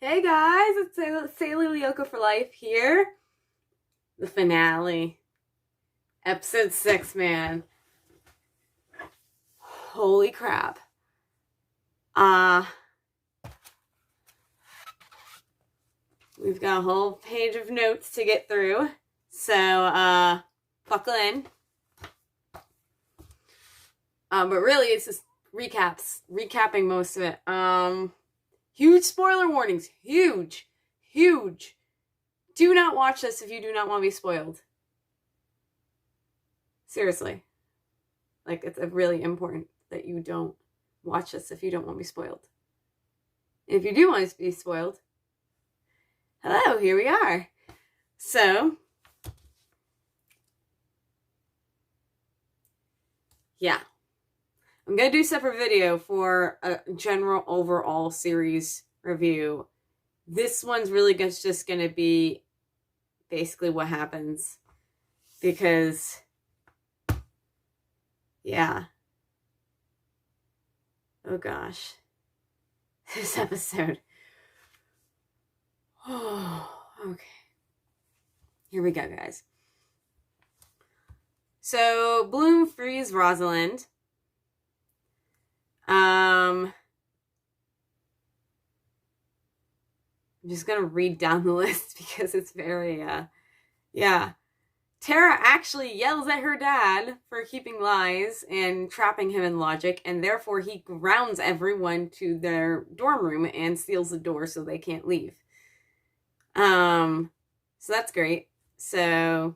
Hey guys, it's Sailor Lyoko for Life here. The finale. Episode 6, man. Holy crap. We've got a whole page of notes to get through. So, buckle in. But really it's just recapping most of it. Huge spoiler warnings. Huge. Do not watch this if you do not want to be spoiled. Seriously. Like, it's really important that you don't watch this if you don't want to be spoiled. And if you do want to be spoiled, hello, here we are. So, yeah. I'm going to do a separate video for a general overall series review. This one's really just going to be basically what happens. Because, yeah. Oh gosh. This episode. Oh, okay. Here we go, guys. So, Bloom frees Rosalind. I'm just going to read down the list because it's very, yeah. Tara actually yells at her dad for keeping lies and trapping him in logic, and therefore he grounds everyone to their dorm room and seals the door so they can't leave. So that's great. So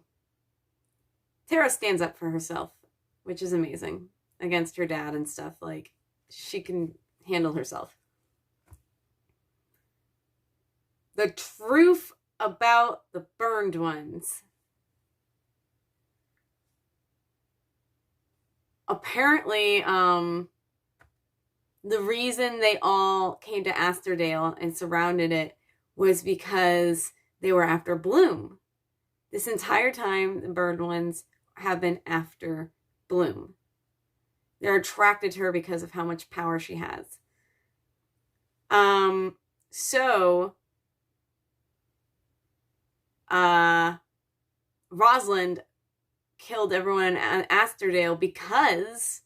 Tara stands up for herself, which is amazing, against her dad and stuff. Like, she can handle herself. The truth about the burned ones. Apparently, the reason they all came to Asterdale and surrounded it was because they were after Bloom. This entire time, the burned ones have been after Bloom. They're attracted to her because of how much power she has. So, Rosalind killed everyone in Asterdale because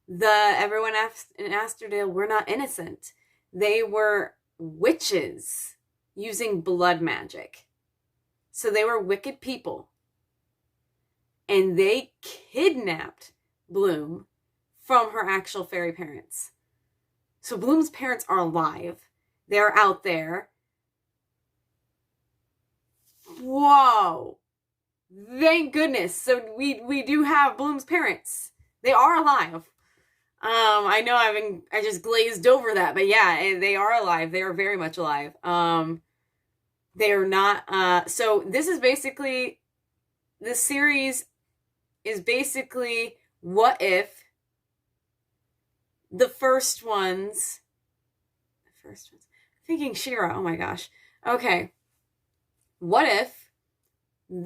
everyone in Asterdale were not innocent. They were witches using blood magic. So they were wicked people. And they kidnapped Bloom from her actual fairy parents. So Bloom's parents are alive. They're out there. Whoa. Thank goodness. So we do have Bloom's parents. They are alive. I know I just glazed over that, but yeah, they are alive. They are very much alive. They are not, so this series is basically what if the first ones, I'm thinking She-Ra, oh my gosh. Okay. What if in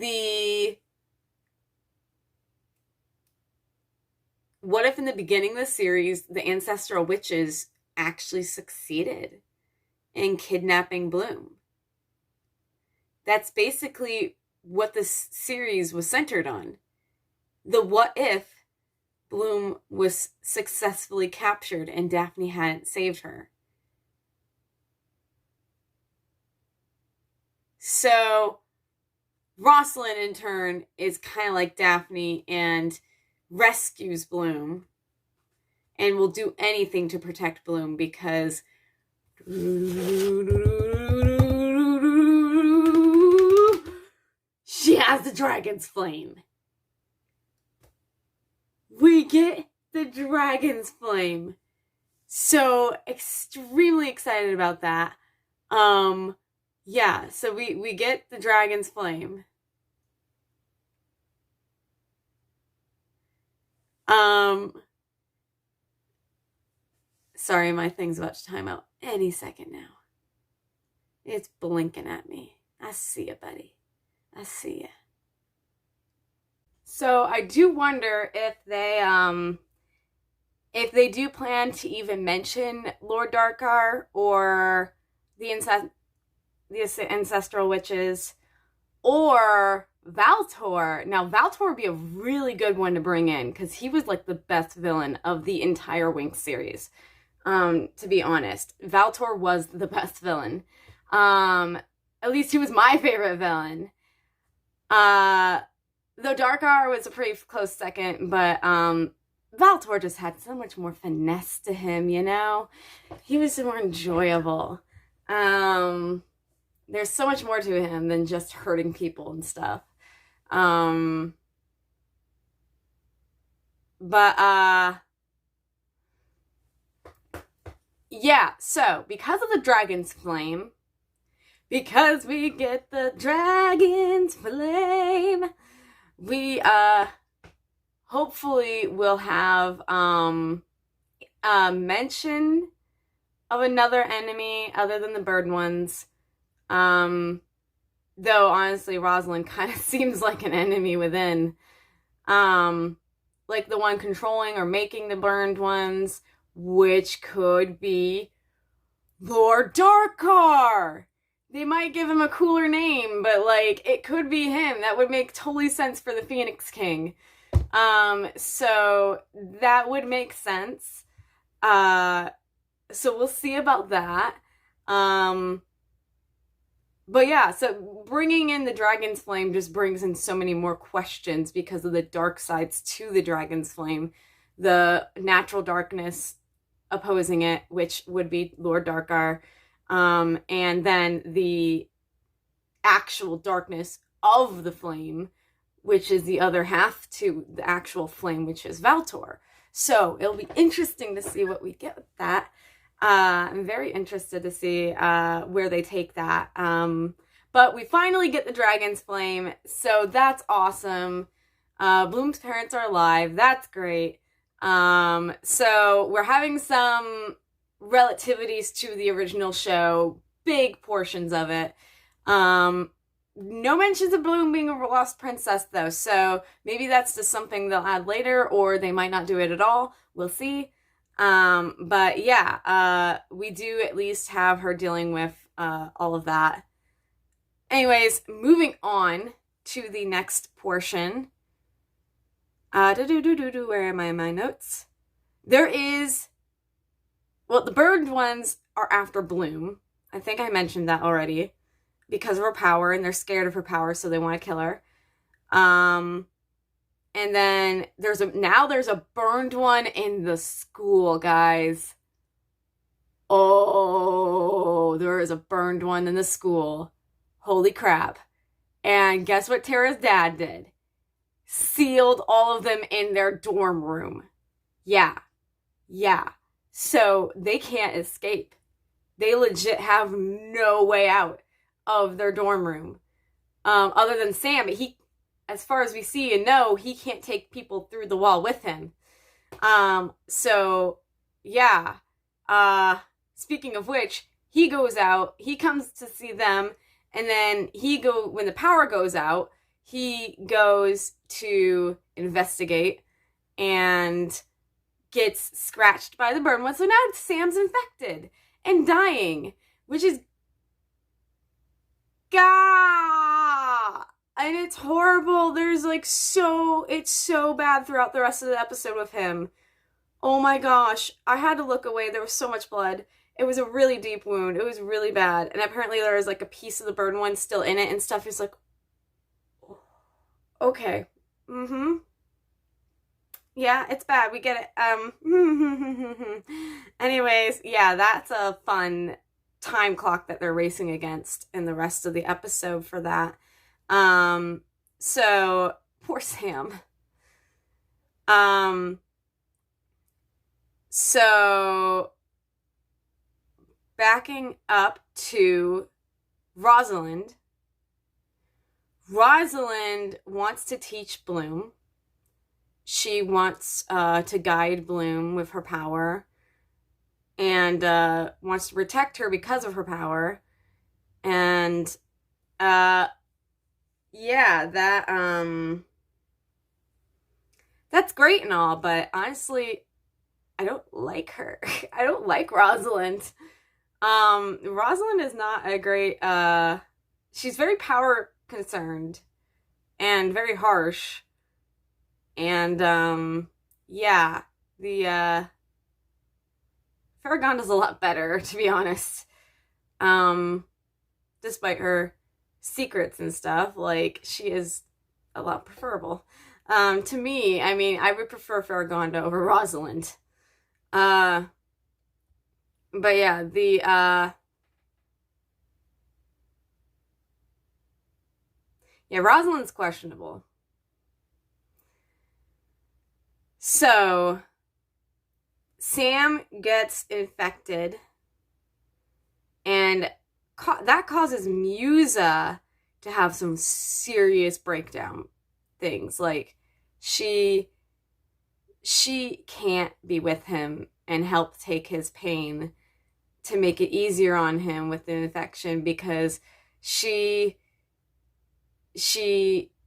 the beginning of the series, the ancestral witches actually succeeded in kidnapping Bloom? That's basically what this series was centered on. The what if Bloom was successfully captured and Daphne hadn't saved her. So Rosalind, in turn, is kind of like Daphne and rescues Bloom and will do anything to protect Bloom because she has the dragon's flame. We get the dragon's flame. So extremely excited about that. Yeah, so we get the dragon's flame. Sorry, my thing's about to time out any second now. It's blinking at me. I see you, buddy. I see you. So I do wonder if they if they do plan to even mention Lord Darkar or the ancestral witches or Valtor. Now, Valtor would be a really good one to bring in because he was like the best villain of the entire Winx series. To be honest, Valtor was the best villain. At least he was my favorite villain. Though Darkar was a pretty close second, but Valtor just had so much more finesse to him, you know? He was more enjoyable. There's so much more to him than just hurting people and stuff. Yeah, so because of the dragon's flame, because we get the dragon's flame, we hopefully will have a mention of another enemy other than the bird ones. Though honestly, Rosalind kind of seems like an enemy within. Like the one controlling or making the burned ones, which could be Lord Darkar. They might give him a cooler name, but like it could be him. That would make totally sense for the Phoenix King. So that would make sense. So we'll see about that. But yeah, so bringing in the Dragon's Flame just brings in so many more questions because of the dark sides to the Dragon's Flame. The natural darkness opposing it, which would be Lord Darkar, and then the actual darkness of the flame, which is the other half to the actual flame, which is Valtor. So it'll be interesting to see what we get with that. I'm very interested to see where they take that. But we finally get the Dragon's Flame, so that's awesome. Bloom's parents are alive. That's great. So we're having some relativities to the original show, big portions of it. No mentions of Bloom being a lost princess, though, so maybe that's just something they'll add later, or they might not do it at all. We'll see. But yeah, we do at least have her dealing with all of that. Anyways, moving on to the next portion. Where am I in my notes? There is, well, the burned ones are after Bloom. I think I mentioned that already. Because of her power, and they're scared of her power, so they want to kill her. And then there's a burned one in the school, guys. Oh, there is a burned one in the school. Holy crap. And guess what Tara's dad did? Sealed all of them in their dorm room. Yeah. So they can't escape. They legit have no way out of their dorm room. Other than Sam, he, as far as we see and know, he can't take people through the wall with him. So yeah. Speaking of which, he goes out, he comes to see them, and then when the power goes out, he goes to investigate and gets scratched by the burn one. So now Sam's infected and dying, which is and it's horrible. There's like it's so bad throughout the rest of the episode with him. Oh my gosh. I had to look away. There was so much blood. It was a really deep wound. It was really bad. And apparently there was like a piece of the burn one still in it and stuff. It's like, okay. Yeah, it's bad. We get it. Anyways, yeah, that's a fun time clock that they're racing against in the rest of the episode for that. So poor Sam. So backing up to Rosalind. Rosalind wants to teach Bloom. She wants to guide Bloom with her power. And wants to protect her because of her power. And yeah, that's great and all, but honestly, I don't like her. I don't like Rosalind. Rosalind is not a great, she's very power concerned and very harsh. And, yeah, the, Farragonda's a lot better, to be honest. Despite her secrets and stuff, like, she is a lot preferable. To me, I mean, I would prefer Farragonda over Rosalind. But yeah, yeah, Rosalind's questionable. So, Sam gets infected, and that causes Musa to have some serious breakdown things. Like, she can't be with him and help take his pain to make it easier on him with the infection, because she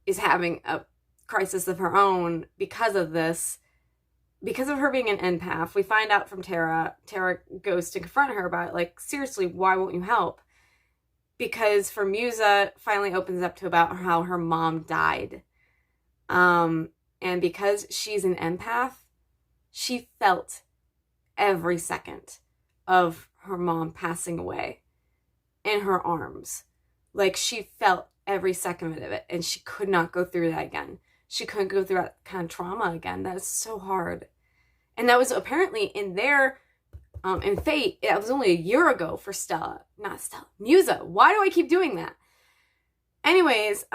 is having a crisis of her own because of this, because of her being an empath. We find out from Tara goes to confront her about it, like, seriously, why won't you help? Because for Musa finally opens up to about how her mom died. And because she's an empath, she felt every second of her mom passing away in her arms. Like, she felt every second of it, and she could not go through that again. She couldn't go through that kind of trauma again. That is so hard. And that was apparently in their, in Fate, it was only a year ago for Musa. Why do I keep doing that? Anyways,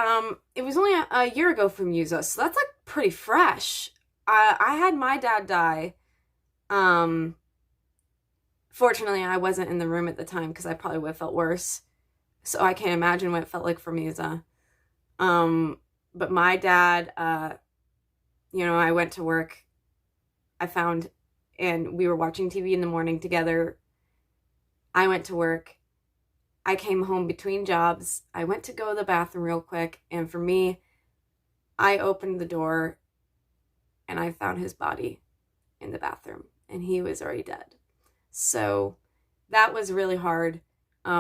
it was only a year ago for Musa, so that's like pretty fresh. I had my dad die. Fortunately, I wasn't in the room at the time because I probably would have felt worse. So I can't imagine what it felt like for Musa. But my dad, I went to work. And we were watching TV in the morning together. I went to work. I came home between jobs. I went to go to the bathroom real quick. And for me, I opened the door and I found his body in the bathroom. And he was already dead. So that was really hard.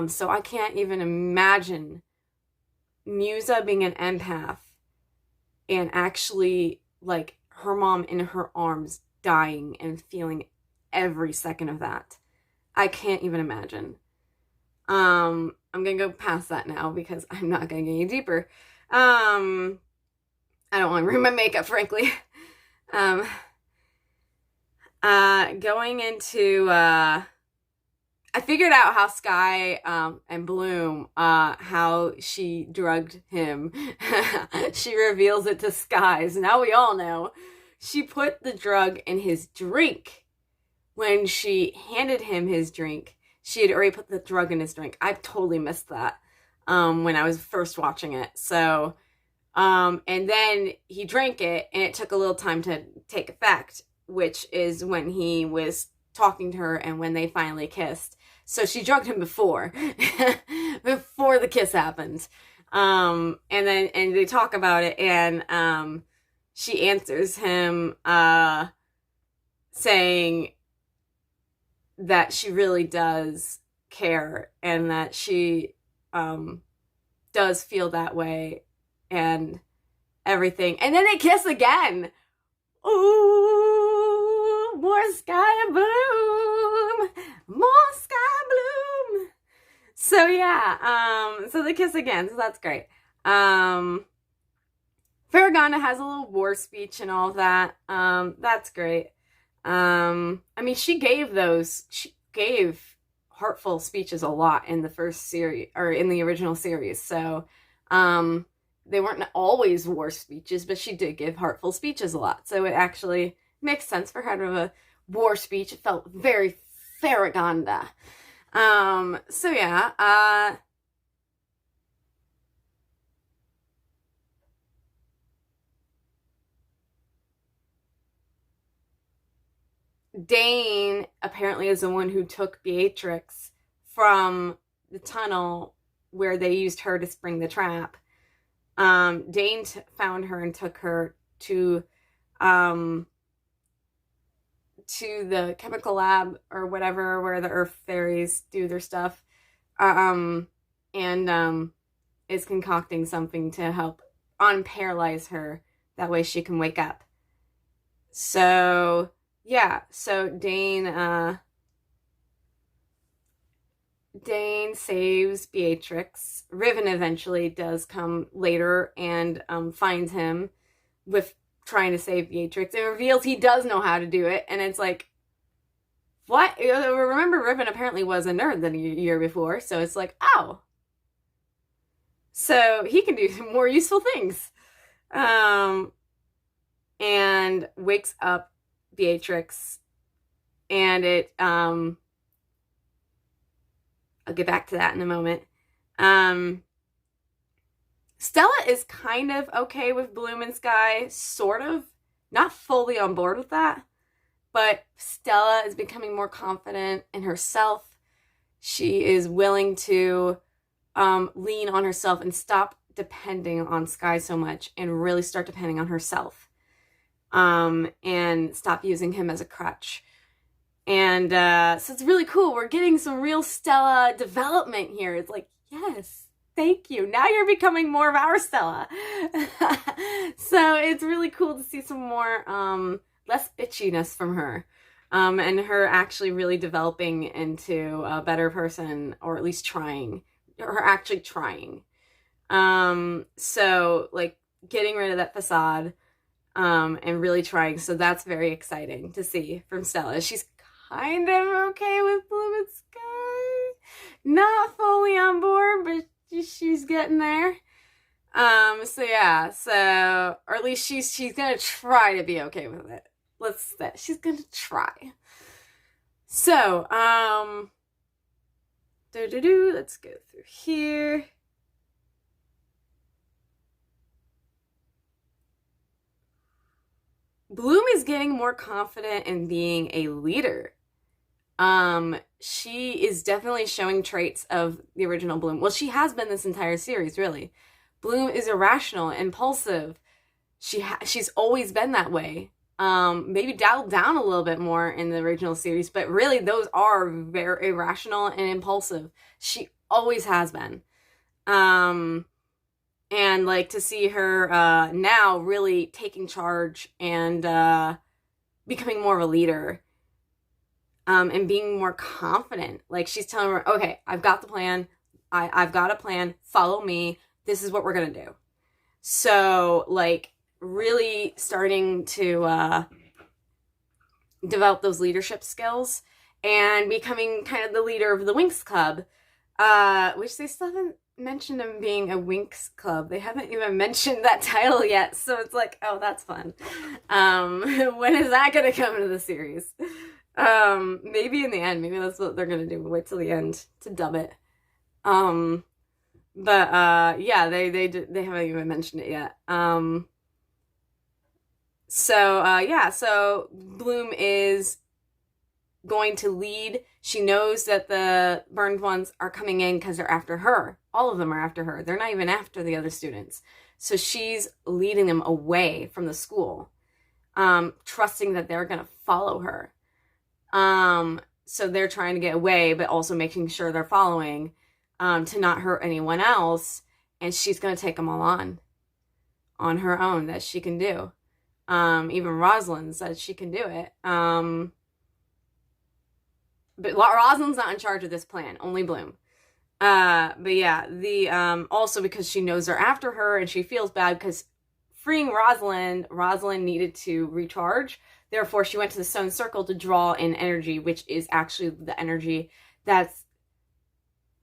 So I can't even imagine Musa being an empath and actually, like, her mom in her arms dying and feeling every second of that. I can't even imagine. I'm gonna go past that now because I'm not gonna get any deeper. I don't want to ruin my makeup, frankly. Going into, I figured out how Sky and Bloom, how she drugged him. She reveals it to Sky, so now we all know. She put the drug in his drink. When she handed him his drink, she had already put the drug in his drink. I totally missed that when I was first watching it. So, and then he drank it, and it took a little time to take effect, which is when he was talking to her and when they finally kissed. So she drugged him before the kiss happened. And they talk about it, and she answers him saying that she really does care and that she does feel that way and everything. And then they kiss again. Ooh, more Sky and Bloom. More Sky Bloom. So yeah, so they kiss again, so that's great. Farragonda has a little war speech and all that. That's great. I mean, she gave heartful speeches a lot in the first series, or in the original series. So, they weren't always war speeches, but she did give heartful speeches a lot. So it actually makes sense for her to have a war speech. It felt very Farragonda. So yeah, Dane apparently is the one who took Beatrix from the tunnel where they used her to spring the trap. Dane found her and took her to to the chemical lab or whatever where the earth fairies do their stuff, and is concocting something to help unparalyze her. That way she can wake up. So yeah, so Dane saves Beatrix. Riven eventually does come later and finds him with trying to save Beatrix. It reveals he does know how to do it, and it's like, what? Remember, Riven apparently was a nerd the year before, so it's like, oh, so he can do more useful things. And wakes up Beatrix, and I'll get back to that in a moment. Stella is kind of okay with Bloom and Sky, sort of. Not fully on board with that, but Stella is becoming more confident in herself. She is willing to lean on herself and stop depending on Sky so much and really start depending on herself, and stop using him as a crutch. And so it's really cool. We're getting some real Stella development here. It's like, yes, thank you. Now you're becoming more of our Stella. So it's really cool to see some more less bitchiness from her, and her actually really developing into a better person, or at least trying. Her actually trying. So like getting rid of that facade, and really trying. So that's very exciting to see from Stella. She's kind of okay with Bloom and Sky. Not fully on board, but she's getting there. So yeah, so, or at least she's gonna try to be okay with it. She's gonna try. So, let's go through here. Bloom is getting more confident in being a leader. She is definitely showing traits of the original Bloom. Well, she has been this entire series, really. Bloom is irrational, impulsive. She's always been that way. Maybe dialed down a little bit more in the original series, but really those are very irrational and impulsive. She always has been. And like to see her now really taking charge and becoming more of a leader, and being more confident. Like she's telling her, okay, I've got the plan. I've got a plan. Follow me. This is what we're gonna do. So like really starting to develop those leadership skills and becoming kind of the leader of the Winx Club, which they still haven't mentioned him being a Winx Club. They haven't even mentioned that title yet, so it's like, oh, that's fun. When is that gonna come into the series? Maybe in the end. Maybe that's what they're gonna do. Wait till the end to dub it. But yeah, they haven't even mentioned it yet. So Bloom is going to lead. She knows that the burned ones are coming in because they're after her. All of them are after her. They're not even after the other students. So she's leading them away from the school, trusting that they're going to follow her. So they're trying to get away, but also making sure they're following, to not hurt anyone else. And she's going to take them all on her own, that she can do. Even Rosalind said she can do it. But Rosalind's not in charge of this plan, only Bloom. But yeah, also because she knows they're after her and she feels bad because freeing Rosalind needed to recharge. Therefore, she went to the stone circle to draw in energy, which is actually the energy that's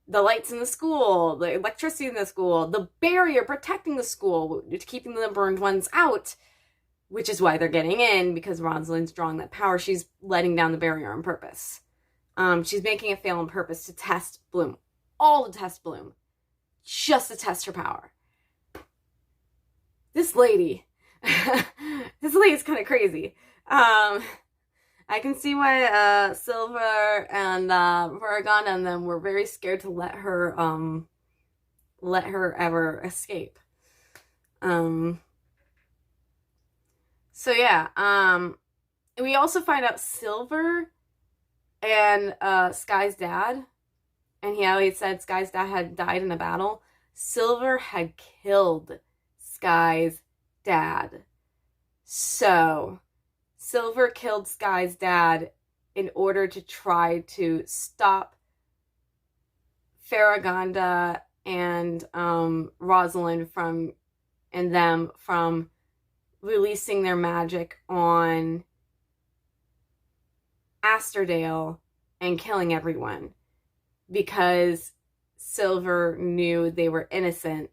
the lights in the school, the electricity in the school, the barrier protecting the school, keeping the burned ones out, which is why they're getting in, because Rosalind's drawing that power. She's letting down the barrier on purpose. She's making it fail on purpose to test Bloom. All to test Bloom. Just to test her power. This lady's kind of crazy. I can see why Silver and Varagana and them were very scared to let her ever escape. So yeah, we also find out Silver and Sky's dad, and he said Sky's dad had died in a battle. Silver had killed Sky's dad. So, Silver killed Sky's dad in order to try to stop Farragonda and Rosalind from releasing their magic on Asterdale and killing everyone, because Silver knew they were innocent,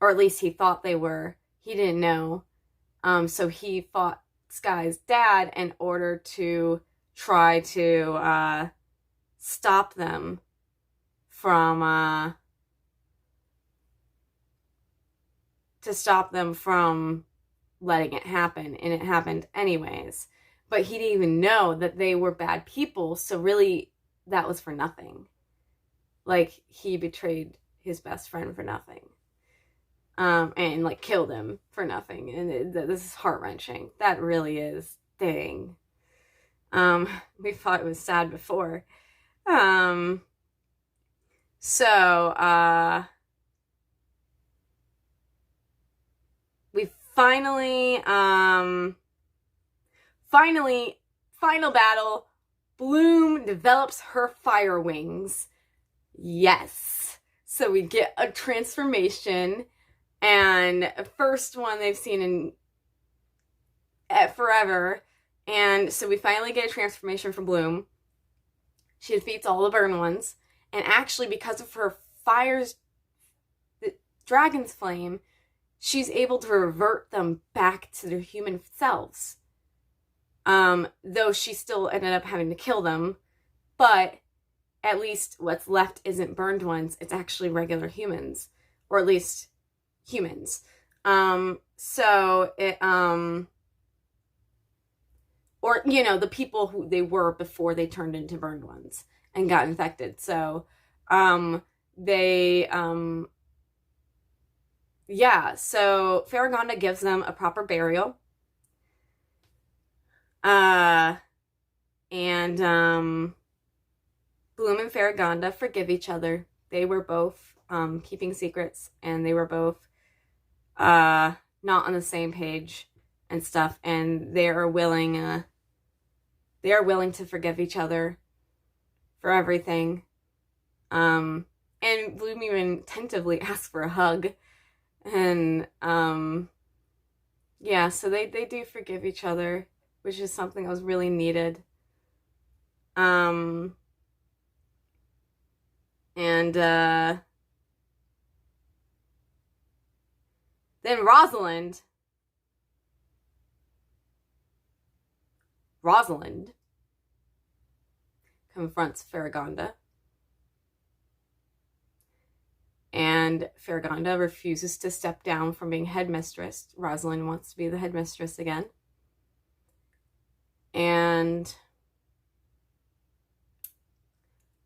or at least he thought they were. He didn't know. So he fought Sky's dad in order to try to stop them from letting it happen, and it happened anyways. But he didn't even know that they were bad people, so really that was for nothing. Like, he betrayed his best friend for nothing. And like killed him for nothing. And this is heart-wrenching. That really is. Dang. We thought it was sad before. We finally, final battle, Bloom develops her fire wings. Yes. So we get a transformation, and first one they've seen in forever. And so we finally get a transformation from Bloom. She defeats all the burn ones, and actually, because of her fire's, the dragon's flame, she's able to revert them back to their human selves. Though she still ended up having to kill them, but at least what's left isn't burned ones, it's actually regular humans, or at least humans. Or, you know, the people who they were before they turned into burned ones and got infected. So, so Farragonda gives them a proper burial. And Bloom and Farragonda forgive each other. They were both keeping secrets, and they were both not on the same page and stuff, and they are willing to forgive each other for everything. And Bloom even tentatively asks for a hug. And so they do forgive each other, which is something that was really needed. Then Rosalind confronts Farragonda. And Farragonda refuses to step down from being headmistress. Rosalind wants to be the headmistress again. And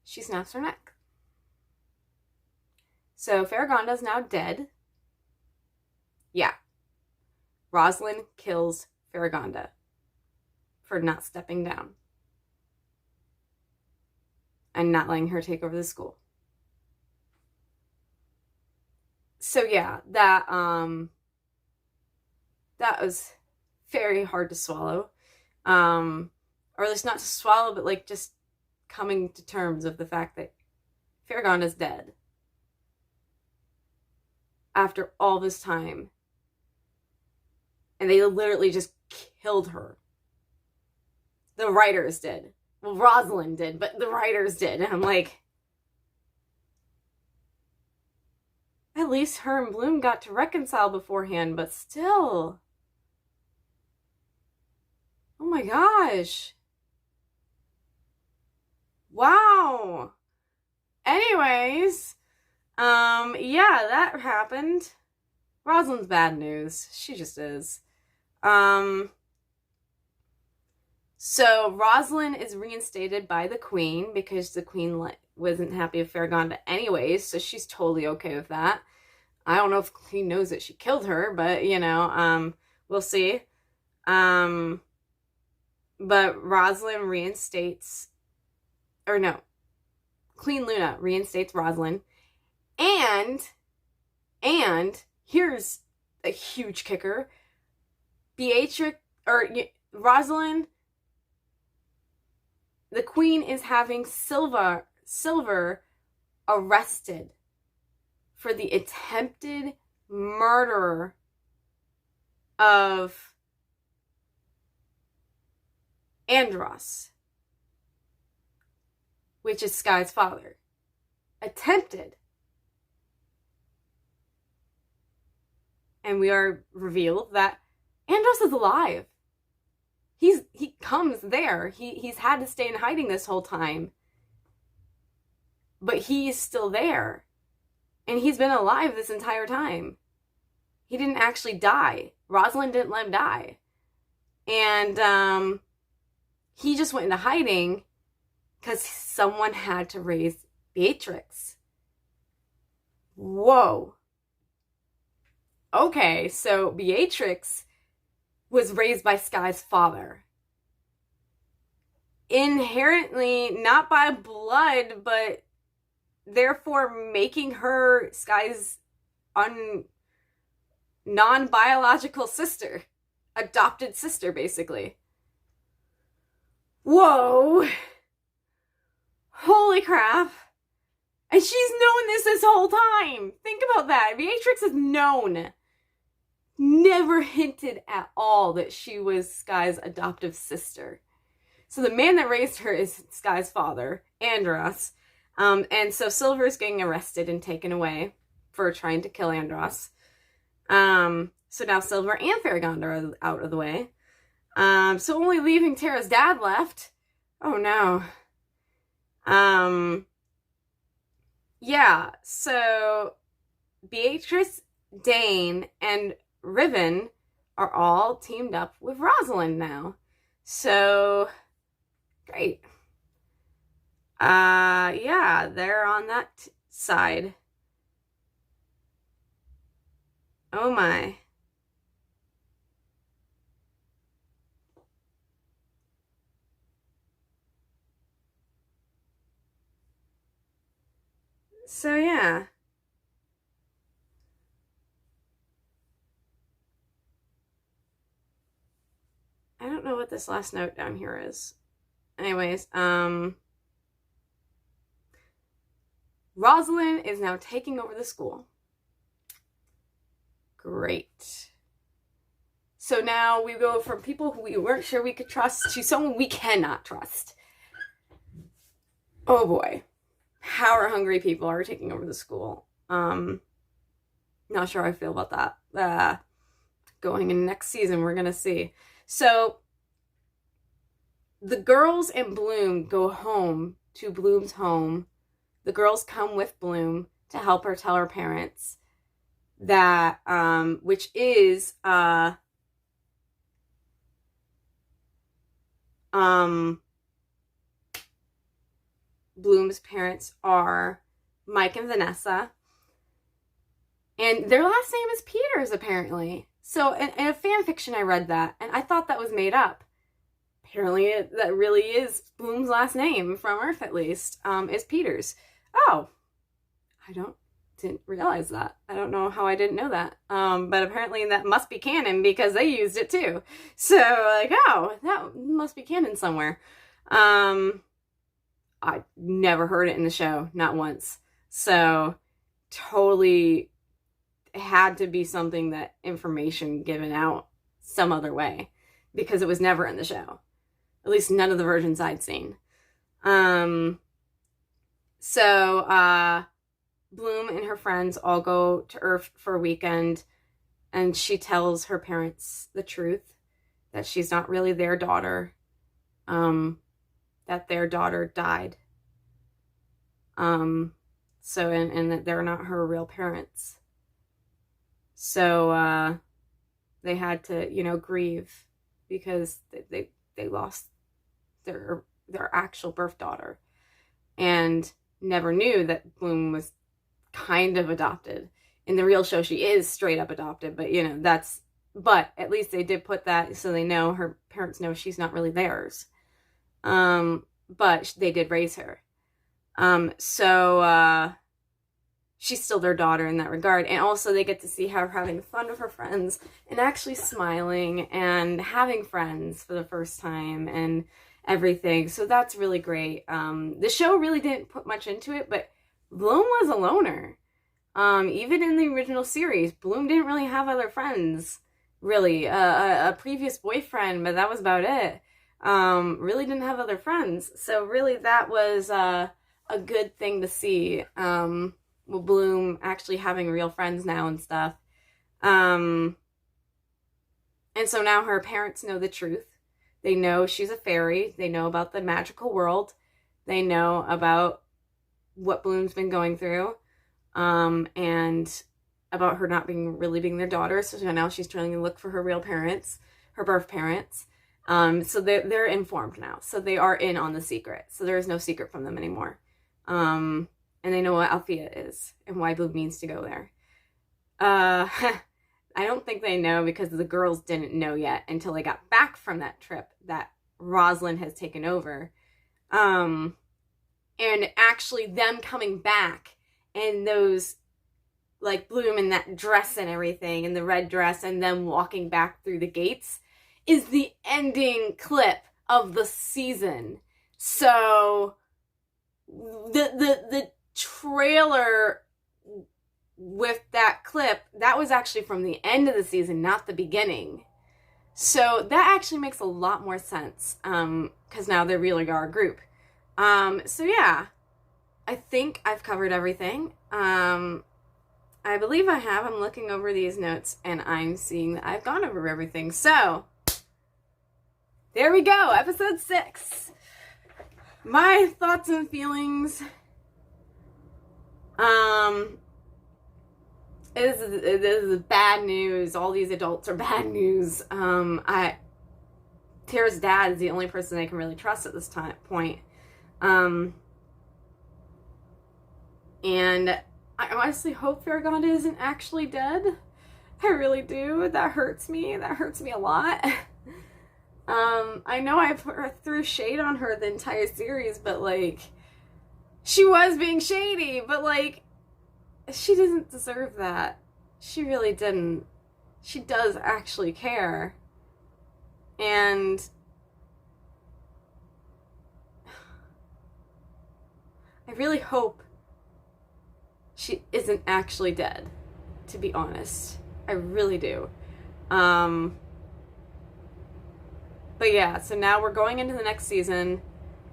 she snaps her neck. So Farragonda's now dead. Yeah. Rosalind kills Farragonda for not stepping down and not letting her take over the school. So yeah, that was very hard to swallow. Or at least not to swallow, but like just coming to terms of the fact that Farragonda's dead after all this time. And they literally just killed her. The writers did. Well, Rosalind did, but the writers did. And I'm like, at least her and Bloom got to reconcile beforehand, but still. Oh my gosh. Wow. Anyways, that happened. Rosalind's bad news. She just is. So Rosalind is reinstated by the Queen because the Queen wasn't happy with Farragonda anyways, so she's totally okay with that. I don't know if the Queen knows that she killed her, but, we'll see. But Rosalind reinstates, or no, Queen Luna reinstates Rosalind. And here's a huge kicker. Beatrix, or Rosalind, the queen is having Silver arrested for the attempted murder of Andros, which is Sky's father. Attempted. And we are revealed that Andros is alive. He comes there. He's had to stay in hiding this whole time. But he's still there. And he's been alive this entire time. He didn't actually die. Rosalind didn't let him die. And he just went into hiding because someone had to raise Beatrix. Whoa. Okay, so Beatrix was raised by Sky's father. Inherently, not by blood, but therefore making her Sky's non-biological sister. Adopted sister, basically. Whoa. Holy crap. And she's known this whole time. Think about that. Beatrix is known. Never hinted at all that she was Sky's adoptive sister. So the man that raised her is Sky's father, Andros. And so Silver's getting arrested and taken away for trying to kill Andros. So now Silver and Farragon are out of the way. So only leaving Tara's dad left. Oh no. Yeah, so Beatrice, Dane, and Riven are all teamed up with Rosalind now. So, great. Yeah, they're on that side. Oh my. So, yeah. I don't know what this last note down here is. Anyways, Rosalind is now taking over the school. Great. So now we go from people who we weren't sure we could trust to someone we cannot trust. Oh boy. Power-hungry people are taking over the school. Not sure how I feel about that. Going in next season, we're going to see. So, the girls and Bloom go home to Bloom's home. The girls come with Bloom to help her tell her parents that, which is, Bloom's parents are Mike and Vanessa. And their last name is Peters, apparently. So, in a fan fiction, I read that, and I thought that was made up. Apparently, that really is Bloom's last name, from Earth at least, is Peters. Oh, didn't realize that. I don't know how I didn't know that. But apparently that must be canon because they used it too. So, like, oh, that must be canon somewhere. I never heard it in the show, not once. So, totally had to be something that information given out some other way because it was never in the show. At least none of the versions I'd seen. So, Bloom and her friends all go to Earth for a weekend, and she tells her parents the truth, that she's not really their daughter, that their daughter died. So, and that they're not her real parents. So, they had to, grieve because they lost their actual birth daughter and never knew that Bloom was kind of adopted. In the real show, she is straight up adopted, but, that's But at least they did put that so they know, her parents know she's not really theirs. But they did raise her. So she's still their daughter in that regard. And also they get to see her having fun with her friends and actually smiling and having friends for the first time and everything. So that's really great. The show really didn't put much into it, but Bloom was a loner. Even in the original series, Bloom didn't really have other friends, really. A previous boyfriend, but that was about it. Really didn't have other friends. So really that was a good thing to see. With Bloom actually having real friends now and stuff. And so now her parents know the truth. They know she's a fairy. They know about the magical world. They know about what Bloom's been going through. And about her not really being their daughter. So now she's trying to look for her real parents, her birth parents. So they're informed now. So they are in on the secret. So there is no secret from them anymore. And they know what Althea is and why Bloom needs to go there. I don't think they know because the girls didn't know yet until they got back from that trip that Rosalind has taken over. And actually them coming back and those, like Bloom in that dress and everything, and the red dress, and them walking back through the gates is the ending clip of the season. So the trailer with that clip, that was actually from the end of the season, not the beginning. So that actually makes a lot more sense, because now they really are a group. So yeah, I think I've covered everything. I believe I have. I'm looking over these notes and I'm seeing that I've gone over everything. So there we go, episode 6. My thoughts and feelings. This is bad news. All these adults are bad news. Tara's dad is the only person I can really trust at this point. And I honestly hope Farragonda isn't actually dead. I really do. That hurts me. That hurts me a lot. I know I threw shade on her the entire series, but like, she was being shady, but like, she doesn't deserve that. She really didn't. She does actually care. And I really hope she isn't actually dead, to be honest. I really do. But yeah, so now we're going into the next season,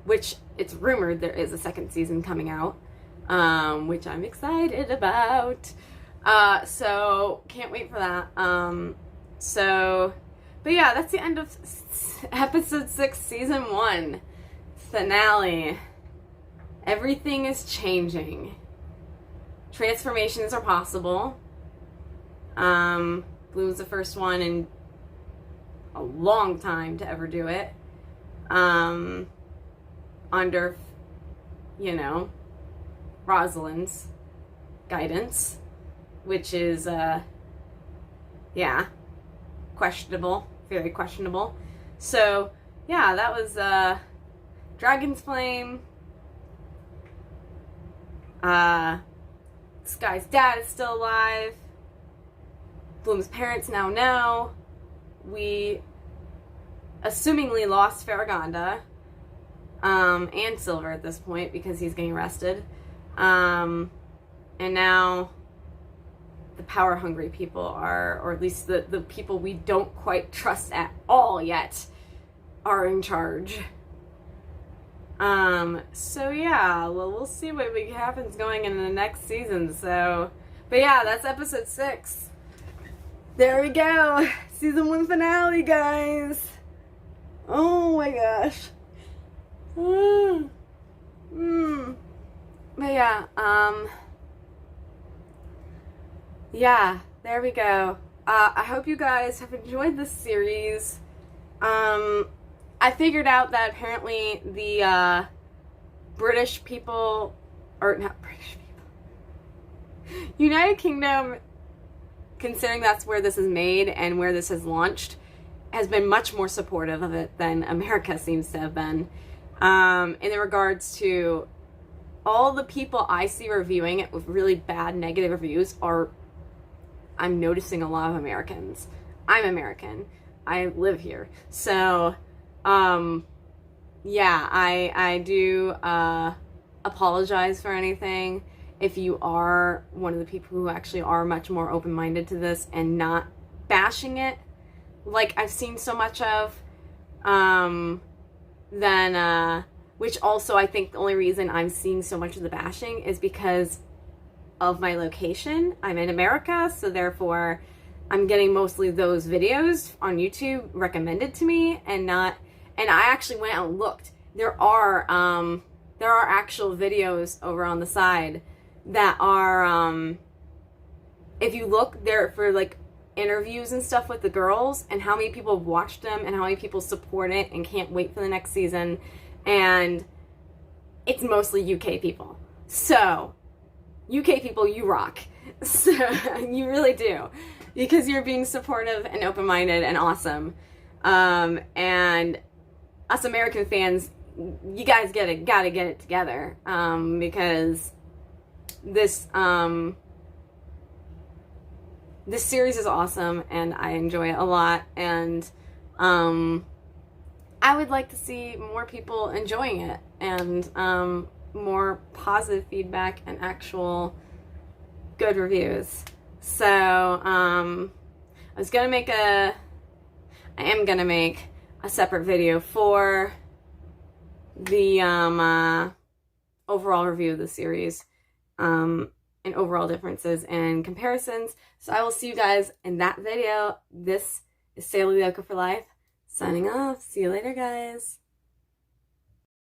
which it's rumored there is a second season coming out, which I'm excited about. So can't wait for that. But yeah, that's the end of episode 6, season 1, finale. Everything is changing. Transformations are possible. Bloom's the first one in a long time to ever do it. Under, Rosalind's guidance, which is, questionable, very questionable. So, yeah, that was, Dragon's Flame. Sky's dad is still alive. Bloom's parents now know. We assumingly lost Farragonda, and Silver at this point because he's getting arrested. And now the power-hungry people are, or at least the people we don't quite trust at all yet, are in charge. So yeah, well, we'll see what happens going in the next season, so, but yeah, that's episode 6. There we go, season 1 finale, guys. Oh my gosh. But yeah, yeah, there we go. I hope you guys have enjoyed this series. I figured out that apparently the British people, or not British people, United Kingdom considering that's where this is made and where this has launched, has been much more supportive of it than America seems to have been. In regards to all the people I see reviewing it with really bad negative reviews I'm noticing a lot of Americans. I'm American. I live here. So, yeah, I do apologize for anything. If you are one of the people who actually are much more open-minded to this and not bashing it, like I've seen so much of, then, which also I think the only reason I'm seeing so much of the bashing is because of my location. I'm in America, so therefore I'm getting mostly those videos on YouTube recommended to me, and I actually went out and looked. There are actual videos over on the side that are, if you look there for like interviews and stuff with the girls and how many people have watched them and how many people support it and can't wait for the next season, and it's mostly UK people. So UK people, you rock. So you really do, because you're being supportive and open-minded and awesome. And us American fans, you guys gotta get it together, because this this series is awesome and I enjoy it a lot, and I would like to see more people enjoying it, and more positive feedback and actual good reviews. So I am gonna make a separate video for the overall review of the series, and overall differences and comparisons. So I will see you guys in that video. This is Sailor Loco for Life, signing off. See you later, guys.